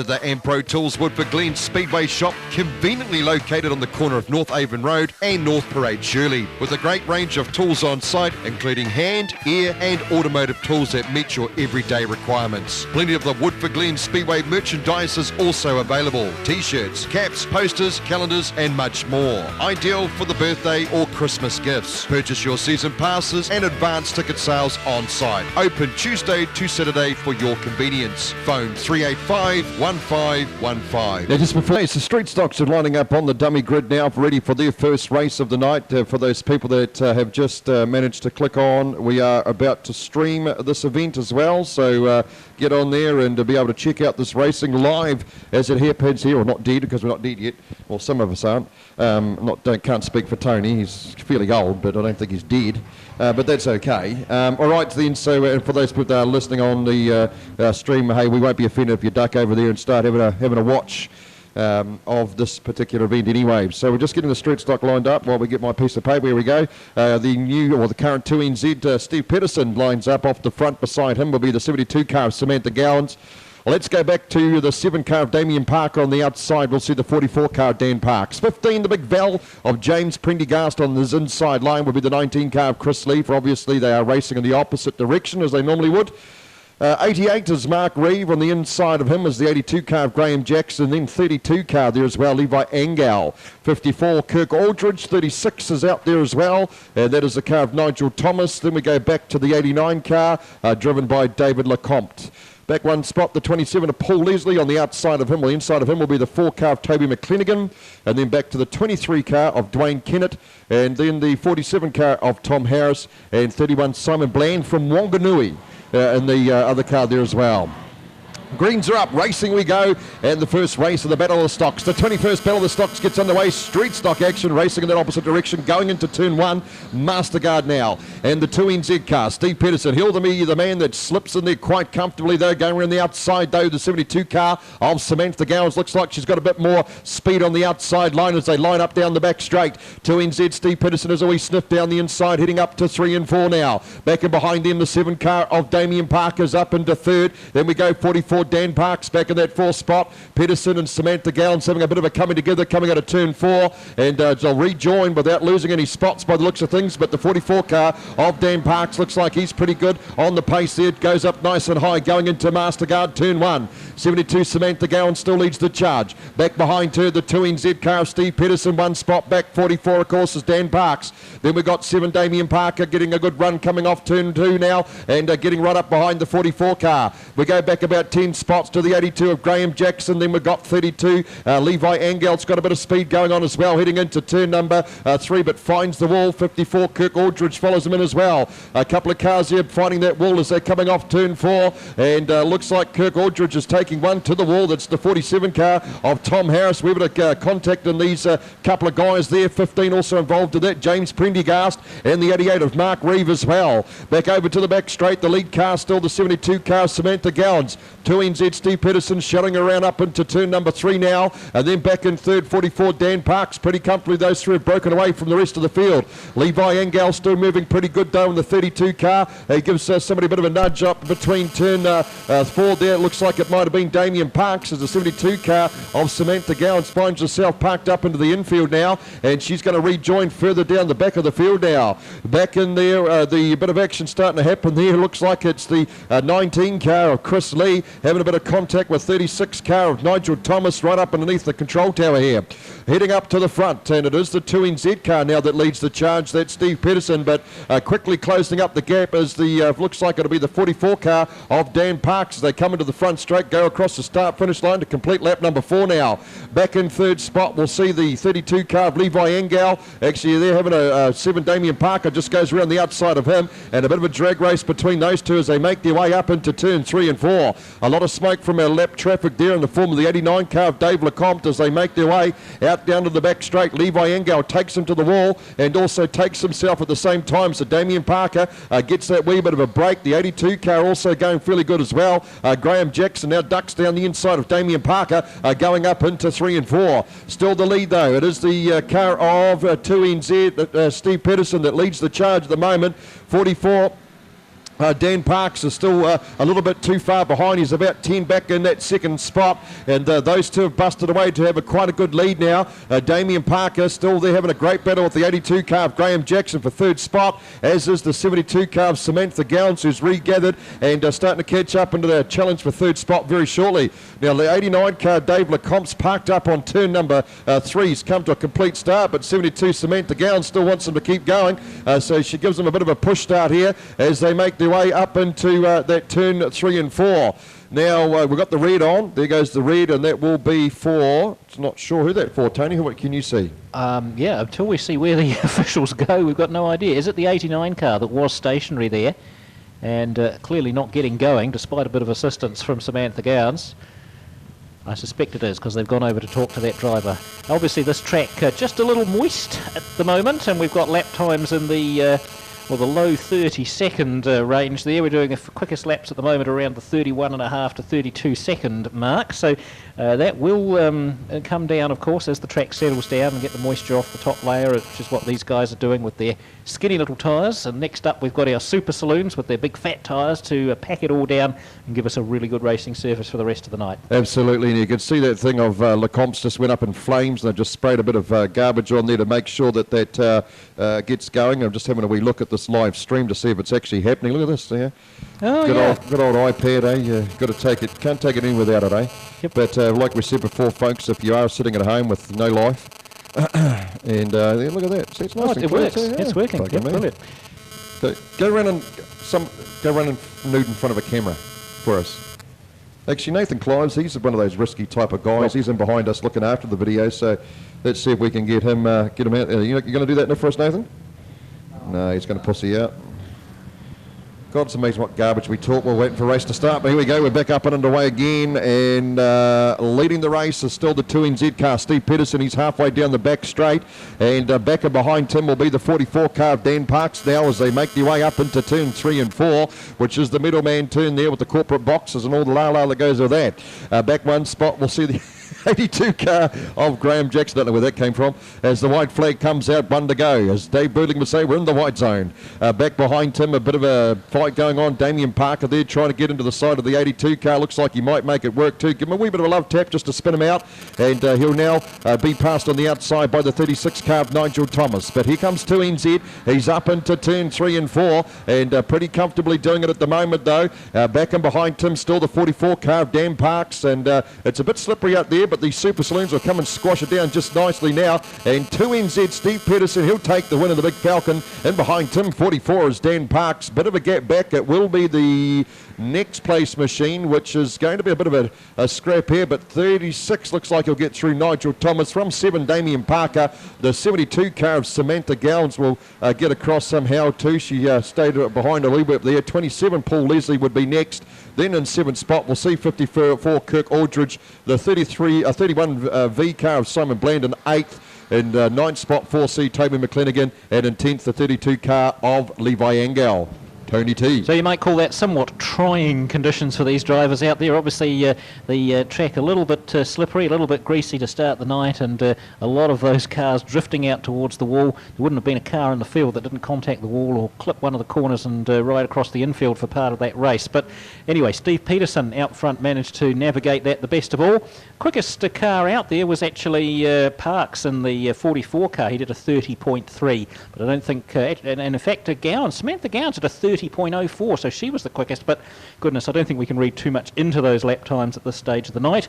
The Ampro Tools Woodford Glen Speedway shop, conveniently located on the corner of North Avon Road and North Parade Shirley, with a great range of tools on site, including hand, air and automotive tools that meet your everyday requirements. Plenty of the Woodford Glen Speedway merchandise is also available: t-shirts, caps, posters, calendars and much more. Ideal for the birthday or Christmas gifts. Purchase your season passes and advance ticket sales on site. Open Tuesday to Saturday for your convenience. Phone 385 1515. Now, just before, it's the Streetstocks are lining up on the dummy grid now, ready for their first race of the night. For those people that have just managed to click on, we are about to stream this event as well, so get on there and be able to check out this racing live as it happens here. Or not dead, because we're not dead yet. Well, some of us aren't. Can't speak for Tony. He's fairly old, but I don't think he's dead. But that's okay. All right, then, so for those people that are listening on the stream, hey, we won't be offended if you duck over there and start having a watch of this particular event anyway. So we're just getting the Streetstock lined up while we get my piece of paper. Here we go. The current 2NZ, Steve Pedersen, lines up off the front. Beside him will be the 72 car of Samantha Gowans. Let's go back to the 7 car of Damien Parker on the outside. We'll see the 44 car of Dan Parks. 15, the big Val of James Prendergast on this inside line will be the 19 car of Chris Lee. For obviously they are racing in the opposite direction as they normally would. 88 is Mark Reeve. On the inside of him is the 82 car of Graham Jackson. Then 32 car there as well, Levi Angel. 54, Kirk Aldridge. 36 is out there as well. That is the car of Nigel Thomas. Then we go back to the 89 car, driven by David Lecomte. Back one spot, the 27 of Paul Leslie. On the outside of him, or inside of him, will be the 4 car of Toby McClinigan. And then back to the 23 car of Dwayne Kennett. And then the 47 car of Tom Harris. And 31, Simon Bland from Wanganui. In the other car there as well. Greens are up, racing we go, and the first race of the Battle of the Stocks. The 21st Battle of the Stocks gets underway. Streetstock action, racing in that opposite direction, going into turn 1. Masterguard now, and the 2NZ car, Steve Pedersen. He'll be the man that slips in there quite comfortably though, going around the outside though. The 72 car of Samantha Gowans looks like she's got a bit more speed on the outside line as they line up down the back straight. 2NZ, Steve Pedersen as a wee sniff down the inside, heading up to 3 and 4 now. Back and behind them, the 7 car of Damien Parker's up into 3rd. Then we go 44. Dan Parks back in that 4th spot. Pedersen and Samantha Gowans having a bit of a coming together, coming out of turn 4, and they'll rejoin without losing any spots by the looks of things. But the 44 car of Dan Parks looks like he's pretty good on the pace there. It goes up nice and high going into Masterguard turn 1. 72 Samantha Gowans still leads the charge. Back behind her, the 2NZ car of Steve Pedersen, 1 spot back. 44 of course is Dan Parks. Then we've got 7 Damien Parker getting a good run coming off turn 2 now, and getting right up behind the 44 car. We go back about 10 spots to the 82 of Graham Jackson. Then we've got 32. Levi Angel's got a bit of speed going on as well, heading into turn number 3, but finds the wall. 54 Kirk Aldridge follows him in as well. A couple of cars here fighting that wall as they're coming off turn 4, and looks like Kirk Aldridge is taking one to the wall. That's the 47 car of Tom Harris. We've got a contact in these couple of guys there. 15 also involved in that, James Prendergast, and the 88 of Mark Reeve as well. Back over to the back straight, the lead car still the 72 car Samantha Gowans. 2NZ Steve Pedersen shutting around up into turn number 3 now, and then back in 3rd, 44 Dan Parks. Pretty comfortably those 3 have broken away from the rest of the field. Levi Angel still moving pretty good though in the 32 car. He gives somebody a bit of a nudge up between turn 4 there. It looks like it might have been Damien Parks as the 72 car of Samantha Gowans finds herself parked up into the infield now, and she's going to rejoin further down the back of the field now. Back in there, the bit of action starting to happen there. Looks like it's the 19 car of Chris Lee having a bit of contact with 36 car of Nigel Thomas right up underneath the control tower here. Heading up to the front, and it is the 2NZ car now that leads the charge. That's Steve Pedersen, but quickly closing up the gap as the looks like it'll be the 44 car of Dan Parks as they come into the front straight, go across the start-finish line to complete lap number 4 now. Back in 3rd spot, we'll see the 32 car of Levi Angel. Actually, they're having a 7 Damien Parker just goes around the outside of him, and a bit of a drag race between those two as they make their way up into turn 3 and 4. A lot of smoke from our lap traffic there in the form of the 89 car of Dave Lecomte as they make their way out down to the back straight. Levi Angel takes him to the wall and also takes himself at the same time, so Damien Parker gets that wee bit of a break. The 82 car also going fairly good as well. Graham Jackson now ducks down the inside of Damien Parker, going up into 3 and 4. Still the lead though. It is the car of 2NZ, Steve Pedersen, that leads the charge at the moment. 44 Dan Parks is still a little bit too far behind. He's about 10 back in that second spot, and those two have busted away to have quite a good lead now. Damien Parker still there having a great battle with the 82 car of Graham Jackson for third spot, as is the 72 car of Samantha Gowns, who's regathered and starting to catch up into the challenge for third spot very shortly. Now the 89 car Dave Lecomte's parked up on turn number 3. He's come to a complete start, but 72 Samantha Gowns still wants him to keep going, so she gives him a bit of a push start here as they make their way up into that turn 3 and 4. Now we've got the red on. There goes the red, and that will be for, not sure who that's for, Tony. What can you see? Yeah, until we see where the officials go, we've got no idea. Is it the 89 car that was stationary there and clearly not getting going despite a bit of assistance from Samantha Gowns? I suspect it is, because they've gone over to talk to that driver. Obviously this track just a little moist at the moment, and we've got lap times in the the low 30-second range there. We're doing the quickest laps at the moment around the 31.5 to 32-second mark. So that will come down, of course, as the track settles down and get the moisture off the top layer, which is what these guys are doing with their skinny little tyres. And next up, we've got our super saloons with their big fat tyres to pack it all down and give us a really good racing surface for the rest of the night. Absolutely, and you can see that thing of Lecomte's just went up in flames, and they've just sprayed a bit of garbage on there to make sure that that gets going. I'm just having a wee look at this live stream to see if it's actually happening. Look at this there. Oh, good old iPad, eh? You've got to take it, can't take it in without it, eh? Yep. But like we said before, folks, if you are sitting at home with no life, and look at that. See, it's nice and it clear works. too, yeah. It's working. Yep, brilliant. So go around and nude in front of a camera for us. Actually, Nathan Clives, he's one of those risky type of guys. He's in behind us looking after the video, so let's see if we can get him out. You're going to do that for us, Nathan? No, he's going to pussy out. God, it's amazing what garbage we talk. We're waiting for a race to start, but here we go. We're back up and underway again, and leading the race is still the 2NZ car, Steve Pedersen. He's halfway down the back straight, and back and behind him will be the 44 car of Dan Parks now as they make their way up into turn 3 and 4, which is the middleman turn there with the corporate boxes and all the la-la that goes with that. Back one spot, we'll see the 82 car of Graham Jackson. Don't know where that came from. As the white flag comes out, one to go. As Dave Burling would say, we're in the white zone. Back behind him, a bit of a fight going on. Damien Parker there trying to get into the side of the 82 car. Looks like he might make it work too. Give him a wee bit of a love tap just to spin him out. And he'll now be passed on the outside by the 36 car of Nigel Thomas. But here comes 2NZ. He's up into turn 3 and 4 and pretty comfortably doing it at the moment though. Back and behind him still the 44 car of Dan Parks. And it's a bit slippery out there, but the super saloons will come and squash it down just nicely now. And 2NZ Steve Pedersen, he'll take the win in the big Falcon. And behind him 44 is Dan Parks. Bit of a gap back. It will be the next place machine, which is going to be a bit of a scrap here, but 36 looks like he'll get through Nigel Thomas. From 7 Damien Parker, the 72 car of Samantha Gowns will get across somehow too. She stayed behind a little bit there. 27 Paul Leslie would be next. Then in 7th spot we'll see 54 Kirk Aldridge, the 31 V car of Simon Bland in 8th. In 9th spot 4C Toby McClenaghan, and in 10th the 32 car of Levi Angel. Tony T. So you might call that somewhat trying conditions for these drivers out there. Obviously the track a little bit slippery, a little bit greasy to start the night, and a lot of those cars drifting out towards the wall. There wouldn't have been a car in the field that didn't contact the wall or clip one of the corners and ride across the infield for part of that race. But anyway, Steve Pedersen out front managed to navigate that the best of all. Quickest car out there was actually Parks in the 44 car. He did a 30.3, but I don't think, and in fact Samantha Gowns at a 30.04, so she was the quickest, but goodness, I don't think we can read too much into those lap times at this stage of the night.